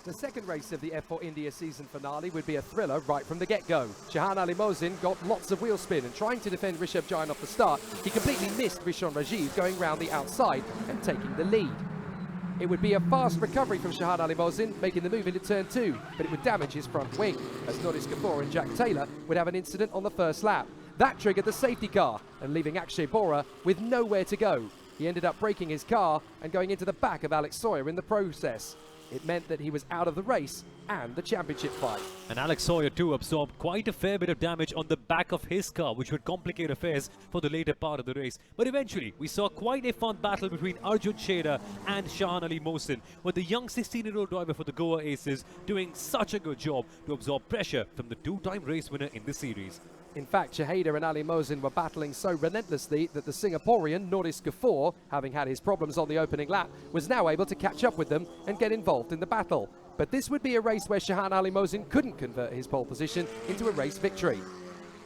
The second race of the F4 India season finale would be a thriller right from the get-go. Shahan Ali Mohsin got lots of wheel spin, and trying to defend Rishabh Jain off the start, he completely missed Rishon Rajeev going round the outside and taking the lead. It would be a fast recovery from Shahan Ali Mohsin, making the move into turn 2, but it would damage his front wing, as Norris Kapoor and Jack Taylor would have an incident on the first lap. That triggered the safety car, and leaving Akshay Bora with nowhere to go. He ended up breaking his car and going into the back of Alex Sawyer in the process. It meant that he was out of the race and the championship fight. And Alex Sawyer too absorbed quite a fair bit of damage on the back of his car, which would complicate affairs for the later part of the race. But eventually, we saw quite a fun battle between Arjun Chheda and Shahan Ali Mohsin, with the young 16-year-old driver for the Goa Aces doing such a good job to absorb pressure from the two-time race winner in the series. In fact, Chheda and Ali Mohsin were battling so relentlessly that the Singaporean, Norris Kapoor, having had his problems on the opening lap, was now able to catch up with them and get involved in the battle. But this would be a race where Shahan Ali Mohsin couldn't convert his pole position into a race victory.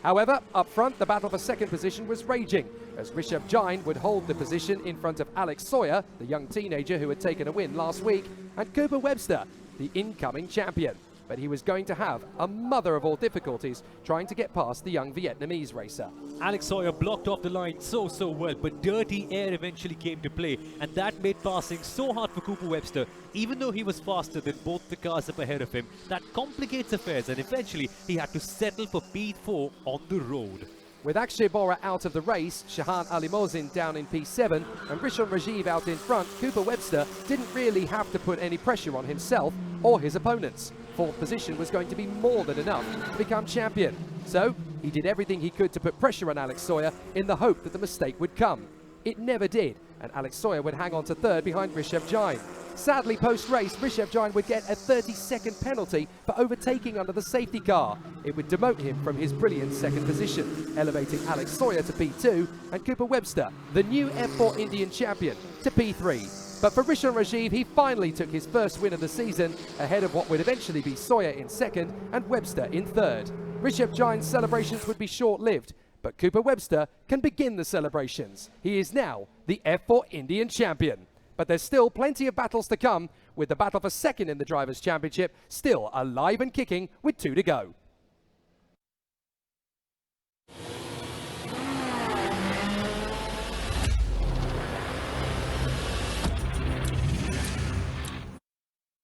However, up front, the battle for second position was raging, as Rishabh Jain would hold the position in front of Alex Sawyer, the young teenager who had taken a win last week, and Cooper Webster, the incoming champion. But he was going to have a mother of all difficulties trying to get past the young Vietnamese racer. Alex Sawyer blocked off the line so well, but dirty air eventually came to play, and that made passing so hard for Cooper Webster. Even though he was faster than both the cars up ahead of him, that complicates affairs, and eventually he had to settle for P4 on the road. With Akshay Bora out of the race, Shahan Ali Mohsin down in P7, and Rishon Rajeev out in front, Cooper Webster didn't really have to put any pressure on himself or his opponents. Fourth position was going to be more than enough to become champion. So, he did everything he could to put pressure on Alex Sawyer in the hope that the mistake would come. It never did, and Alex Sawyer would hang on to third behind Rishabh Jain. Sadly, post-race, Rishabh Jain would get a 30-second penalty for overtaking under the safety car. It would demote him from his brilliant second position, elevating Alex Sawyer to P2 and Cooper Webster, the new F4 Indian champion, to P3. But for Rishon Rajeev, he finally took his first win of the season, ahead of what would eventually be Sawyer in second and Webster in third. Rishabh Jain's celebrations would be short-lived, but Cooper Webster can begin the celebrations. He is now the F4 Indian champion. But there's still plenty of battles to come, with the battle for second in the Drivers' Championship still alive and kicking with 2 to go.